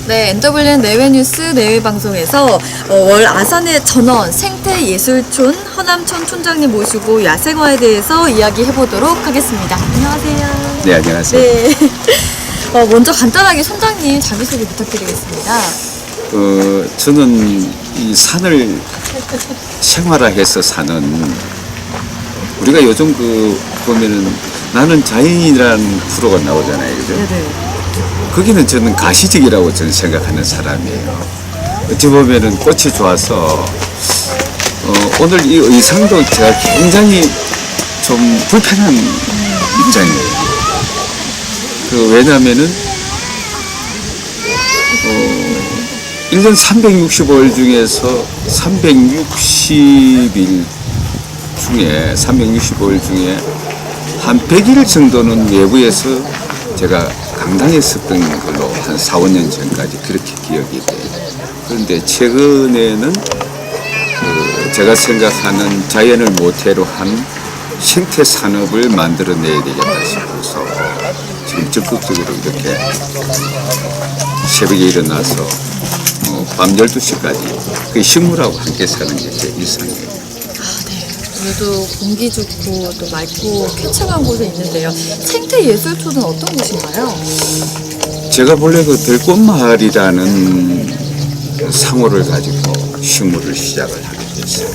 네, NWN 내외뉴스 내외방송에서 월 아산의 전원 생태예술촌 허남천 촌장님 모시고 야생화에 대해서 이야기해보도록 하겠습니다. 안녕하세요. 네, 안녕하세요. 네. 먼저 간단하게 촌장님 자기소개 부탁드리겠습니다. 저는 이 산을 생활화해서 사는, 우리가 요즘 보면은 나는 자연이라는 프로가 나오잖아요. 그죠? 네네. 거기는 저는 가시적이라고 저는 생각하는 사람이에요. 어찌 보면은 꽃이 좋아서, 오늘 이 의상도 제가 굉장히 좀 불편한 입장이에요. 왜냐면은, 1년 365일 중에서 365일 중에 한 100일 정도는 외부에서 제가 강당에 있었던 걸로 한 4, 5년 전까지 그렇게 기억이 돼요. 그런데 최근에는 제가 생각하는 자연을 모태로 한 생태 산업을 만들어내야 되겠다 싶어서 지금 적극적으로 이렇게 새벽에 일어나서 밤 12시까지 그 식물하고 함께 사는 게 제 일상이에요. 그래도 공기 좋고 또 맑고 쾌청한 곳에 있는데요. 생태예술촌은 어떤 곳인가요? 제가 본래 그 들꽃마을이라는 상호를 가지고 식물을 시작을 하게 됐어요.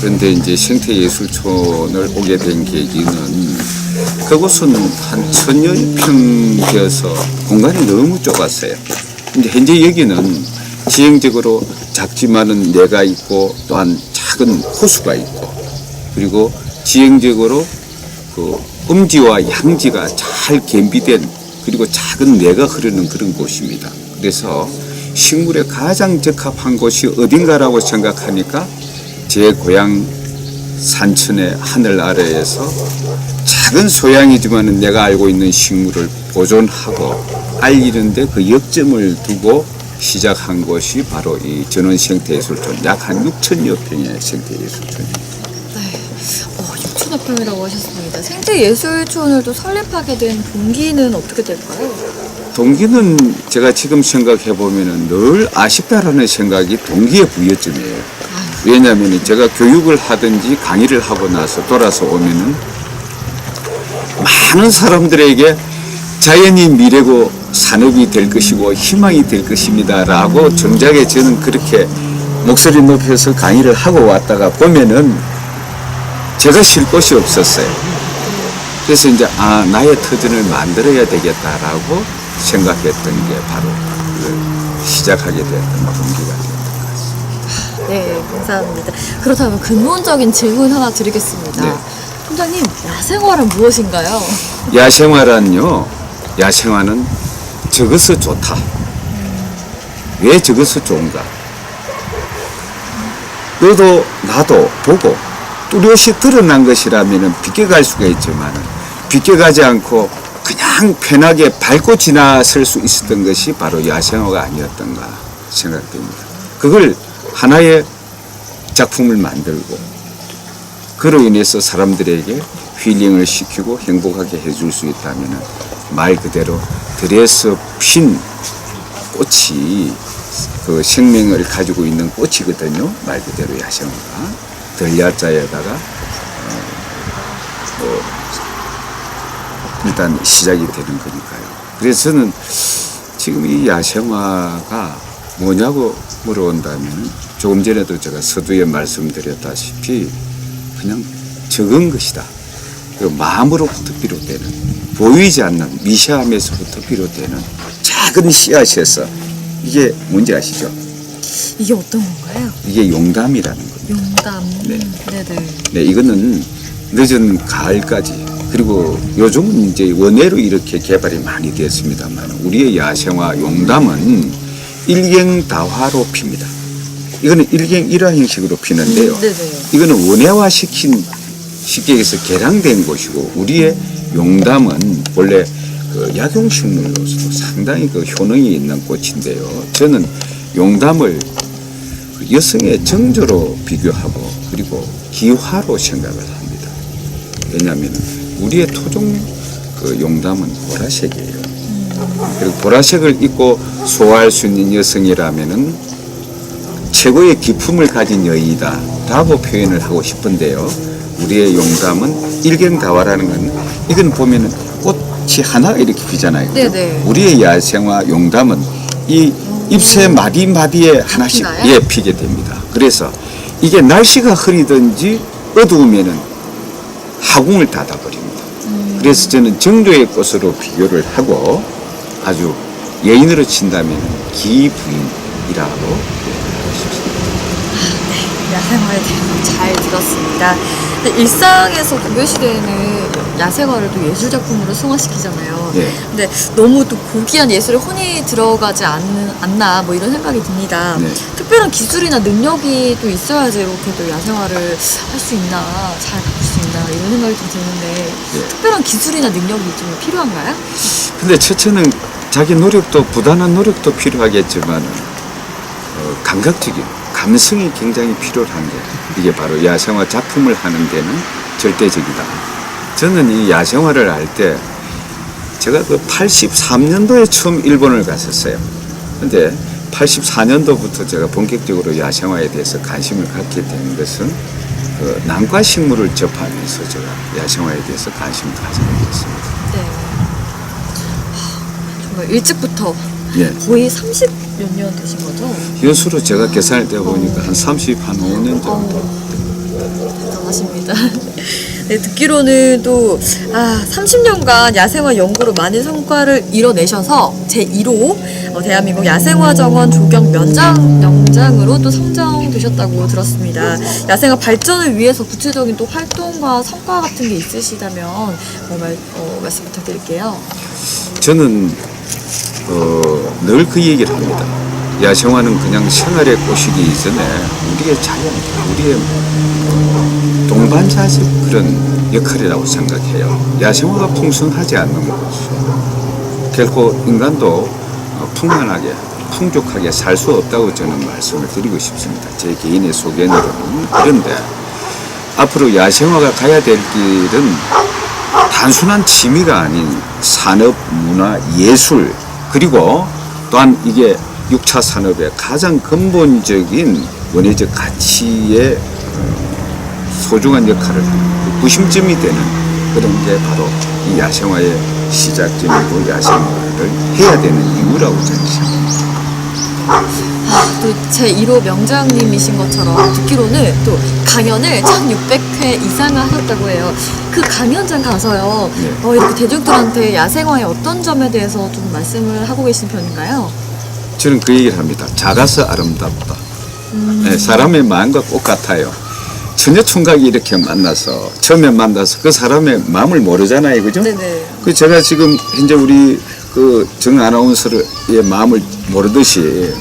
그런데 이제 생태예술촌을 오게 된 계기는 그곳은 한 1000여 평 되어서 공간이 너무 좁았어요. 근데 현재 여기는 지형적으로 작지만은 내가 있고 또한 작은 호수가 있고 그리고 지형적으로 그 음지와 양지가 잘 겸비된 그리고 작은 내가 흐르는 그런 곳입니다. 그래서 식물에 가장 적합한 곳이 어딘가라고 생각하니까 제 고향 산천의 하늘 아래에서 작은 소양이지만은 내가 알고 있는 식물을 보존하고 알리는데 그 역점을 두고 시작한 곳이 바로 이 전원 생태예술촌, 약 한 6천여 평의 생태예술촌입니다. 네, 6천여 평이라고 하셨습니다. 생태예술촌을 또 설립하게 된 동기는 어떻게 될까요? 동기는 제가 지금 생각해 보면은 늘 아쉽다라는 생각이 동기의 부여점이에요. 왜냐하면 제가 교육을 하든지 강의를 하고 나서 돌아서 오면은 많은 사람들에게 자연이 미래고 산업이 될 것이고 희망이 될 것입니다 라고 정작에 저는 그렇게 목소리 높여서 강의를 하고 왔다가 보면은 제가 쉴 곳이 없었어요. 그래서 이제 나의 터전을 만들어야 되겠다라고 생각했던 게 바로 시작하게 되었던 동기가 되었던 것 같습니다. 네, 감사합니다. 그렇다면 근본적인 질문 하나 드리겠습니다. 네. 총장님, 야생화란 무엇인가요? 야생화는 적어서 좋다. 왜 적어서 좋은가? 너도 나도 보고 뚜렷이 드러난 것이라면 비껴갈 수가 있지만 비껴가지 않고 그냥 편하게 밟고 지나설 수 있었던 것이 바로 야생화가 아니었던가 생각됩니다. 그걸 하나의 작품을 만들고 그로 인해서 사람들에게 힐링을 시키고 행복하게 해줄 수 있다면 말 그대로 들에서 핀 꽃이 그 생명을 가지고 있는 꽃이거든요. 말 그대로 야생화가 들야자에다가 일단 시작이 되는 거니까요. 그래서 저는 지금 이 야생화가 뭐냐고 물어본다면 조금 전에도 제가 서두에 말씀드렸다시피 그냥 적은 것이다. 그리고 마음으로부터 비롯되는 보이지 않는 미시함에서부터 비롯되는 작은 씨앗에서 이게 뭔지 아시죠? 이게 어떤 건가요? 이게 용담이라는 겁니다. 용담. 네. 네네. 네, 이거는 늦은 가을까지 그리고 요즘은 이제 원예로 이렇게 개발이 많이 됐습니다만 우리의 야생화 용담은 일경다화로 핍니다. 이거는 일갱일화 형식으로 피는데요. 네네. 이거는 원예화시킨 쉽게 얘기해서 개량된 곳이고 우리의 용담은 원래 그 약용식물로서도 상당히 그 효능이 있는 꽃인데요. 저는 용담을 그 여성의 정조로 비교하고 그리고 기화로 생각을 합니다. 왜냐하면 우리의 토종 그 용담은 보라색이에요. 그리고 보라색을 입고 소화할 수 있는 여성이라면은 최고의 기품을 가진 여인이다라고 표현을 하고 싶은데요. 우리의 용담은 일경다화라는 건 이건 보면은 꽃이 하나 이렇게 피잖아요. 그죠? 네네. 우리의 야생화 용담은 이 잎새 마디마디에 하나씩 피나요? 피게 됩니다. 그래서 이게 날씨가 흐리든지 어두우면은 하궁을 닫아버립니다. 그래서 저는 정조의 꽃으로 비교를 하고 아주 여인으로 친다면 기부인이라고 표현하고 싶습니다. 야생화에 대해서 잘 들었습니다. 근데 일상에서 고려시대에는 야생화를 또 예술작품으로 승화시키잖아요. 네. 근데 너무 또 고귀한 예술에 혼이 들어가지 않나 뭐 이런 생각이 듭니다. 네. 특별한 기술이나 능력이 또 있어야지 이렇게 또 야생화를 할 수 있나, 잘 바꿀 수 있나 이런 생각이 좀 드는데 네. 특별한 기술이나 능력이 좀 필요한가요? 근데 첫째는 자기 노력도 부단한 노력도 필요하겠지만 감각적인 감성이 굉장히 필요한데 이게 바로 야생화 작품을 하는 데는 절대적이다. 저는 이 야생화를 할 때 제가 그 83년도에 처음 일본을 갔었어요. 근데 84년도부터 제가 본격적으로 야생화에 대해서 관심을 갖게 된 것은 그 남과 식물을 접하면서 제가 야생화에 대해서 관심을 가지게 됐습니다. 네. 정말 일찍부터 예. 거의 30몇 년 되신 거죠? 여수로 제가 계산할 때 보니까 한 5년 정도. 대단하십니다. 네, 듣기로는 또 30년간 야생화 연구로 많은 성과를 이뤄내셔서 제1호 대한민국 야생화 정원 조경 명장으로 또 선정되셨다고 들었습니다. 야생화 발전을 위해서 구체적인 또 활동과 성과 같은 게 있으시다면 말씀 부탁드릴게요. 저는 늘 그 얘기를 합니다. 야생화는 그냥 생활의 꽃이기 이전에 우리의 자연, 우리의 동반자적 그런 역할이라고 생각해요. 야생화가 풍성하지 않는 곳은 결코 인간도 풍만하게, 풍족하게 살 수 없다고 저는 말씀을 드리고 싶습니다. 제 개인의 소견으로는. 그런데 앞으로 야생화가 가야 될 길은 단순한 취미가 아닌 산업, 문화, 예술 그리고 또한 이게 6차 산업의 가장 근본적인 원예적 가치의 소중한 역할을 하는 구심점이 되는 그런 게 바로 이 야생화의 시작점이고 야생화를 해야 되는 이유라고 저는 생각합니다. 또 제1호 명장님이신 것처럼 듣기로는 또 강연을 1600회 이상을 하셨다고 해요. 그 강연장 가서요. 네. 이렇게 대중들한테 야생화의 어떤 점에 대해서 좀 말씀을 하고 계신 편인가요? 저는 그 얘기를 합니다. 작아서 아름답다. 네, 사람의 마음과 똑같아요. 처녀총각이 이렇게 만나서 처음에 만나서 그 사람의 마음을 모르잖아요, 그죠? 네네. 그 제가 지금 현재 우리 그 정 아나운서의 마음을 모르듯이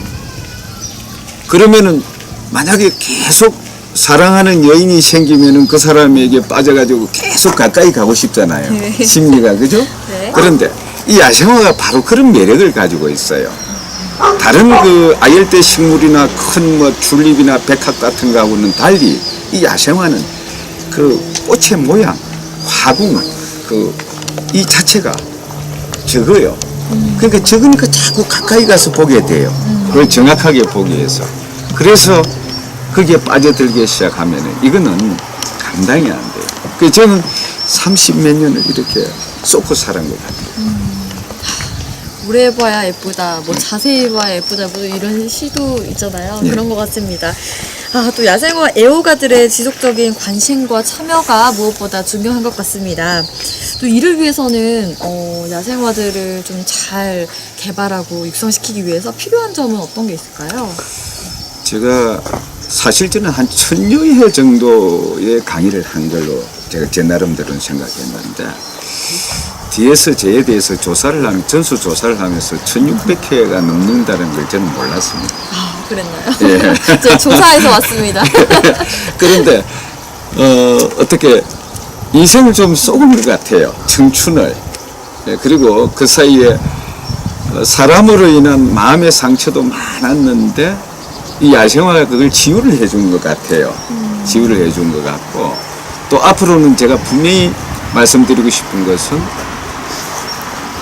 그러면은 만약에 계속 사랑하는 여인이 생기면은 그 사람에게 빠져가지고 계속 가까이 가고 싶잖아요. 네. 심리가 그죠? 네. 그런데 이 야생화가 바로 그런 매력을 가지고 있어요. 다른 그 아열대 식물이나 큰 뭐 줄립이나 백합 같은 거하고는 달리 이 야생화는 그 꽃의 모양, 화궁, 이 자체가 적어요. 그러니까 적으니까 자꾸 가까이 가서 보게 돼요. 그걸 정확하게 보기 위해서. 그래서 거기에 빠져들기 시작하면은 이거는 감당이 안 돼요. 그래서 저는 30몇 년을 이렇게 쏟고 살은 것 같아요. 오래 봐야 예쁘다, 뭐 자세히 봐야 예쁘다, 뭐 이런 시도 있잖아요. 네. 그런 것 같습니다. 또 야생화 애호가들의 지속적인 관심과 참여가 무엇보다 중요한 것 같습니다. 또 이를 위해서는 야생화들을 좀 잘 개발하고 육성시키기 위해서 필요한 점은 어떤 게 있을까요? 제가 사실 저는 한 1000여 회 정도의 강의를 한 걸로 제가 제 나름대로는 생각했는데 뒤에서 저에 대해서 조사를 하면 전수 조사를 하면서 1600회가 넘는다는 걸 저는 몰랐습니다. 그랬나요? 예. 저 조사해서 왔습니다. 그런데 어떻게 인생을 좀 쏘은 것 같아요. 청춘을. 예, 그리고 그 사이에 사람으로 인한 마음의 상처도 많았는데 이 야생화가 그걸 치유를 해준 것 같아요. 치유를 해준 것 같고 또 앞으로는 제가 분명히 말씀드리고 싶은 것은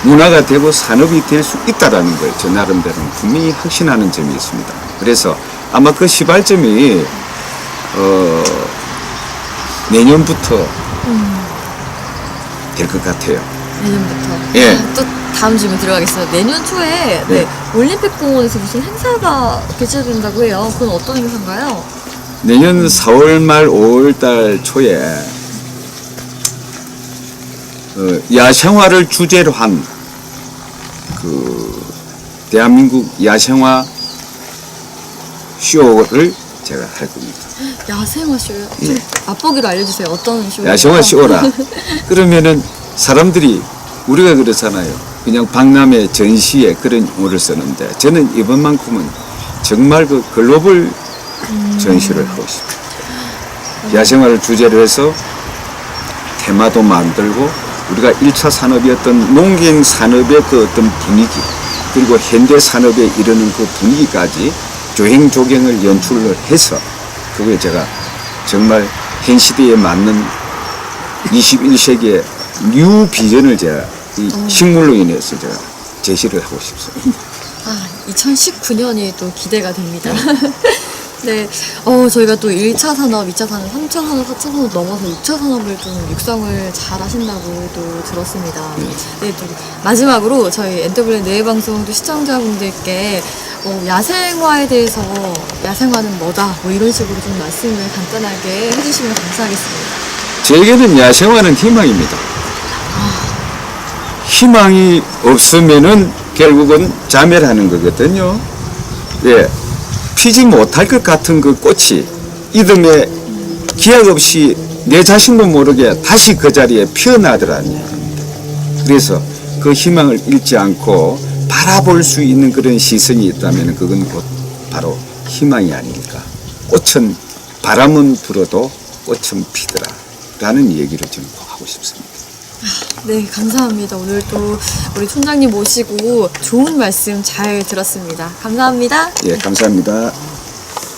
문화가 되고 산업이 될 수 있다라는 걸 저 나름대로는 분명히 확신하는 점이 있습니다. 그래서 아마 그 시발점이 내년부터 될 것 같아요. 내년부터. 예. 또 다음 질문 들어가겠습니다. 내년 초에 네. 올림픽공원에서 무슨 행사가 개최된다고 해요. 그건 어떤 행사인가요? 내년 4월 말 5월 달 초에 야생화를 주제로 한 그 대한민국 야생화 쇼를 제가 할 겁니다. 야생화 쇼요? 좀 맛보기로 알려주세요. 어떤 쇼예요? 야생화 쇼라. 그러면은 사람들이 우리가 그렇잖아요. 그냥 박람회 전시에 그런 용어를 쓰는데 저는 이번만큼은 정말 그 글로벌 전시를 하고 싶어요. 야생화를 주제로 해서 테마도 만들고 우리가 1차 산업이었던 농경 산업의 그 어떤 분위기 그리고 현대 산업에 이르는 그 분위기까지 조행조경을 연출을 해서 그게 제가 정말 현 시대에 맞는 21세기의 뉴 비전을 제가 이 식물로 인해서 제가 제시를 하고 싶습니다. 2019년이 또 기대가 됩니다. 네, 저희가 또 1차 산업, 2차 산업, 3차 산업, 4차 산업 넘어서 6차 산업을 좀 육성을 잘 하신다고 또 들었습니다. 네, 또 마지막으로 저희 NW 내외방송도 시청자분들께 야생화에 대해서 야생화는 뭐다, 뭐 이런 식으로 좀 말씀을 간단하게 해주시면 감사하겠습니다. 저에게는 야생화는 희망입니다. 희망이 없으면은 결국은 자멸하는 거거든요. 예. 피지 못할 것 같은 그 꽃이 이듬해 기약 없이 내 자신도 모르게 다시 그 자리에 피어나더라는 얘기입니다. 그래서 그 희망을 잃지 않고 바라볼 수 있는 그런 시선이 있다면 그건 곧 바로 희망이 아닐까. 꽃은 바람은 불어도 꽃은 피더라 라는 얘기를 좀 하고 싶습니다. 네, 감사합니다. 오늘 또 우리 촌장님 모시고 좋은 말씀 잘 들었습니다. 감사합니다. 예, 감사합니다.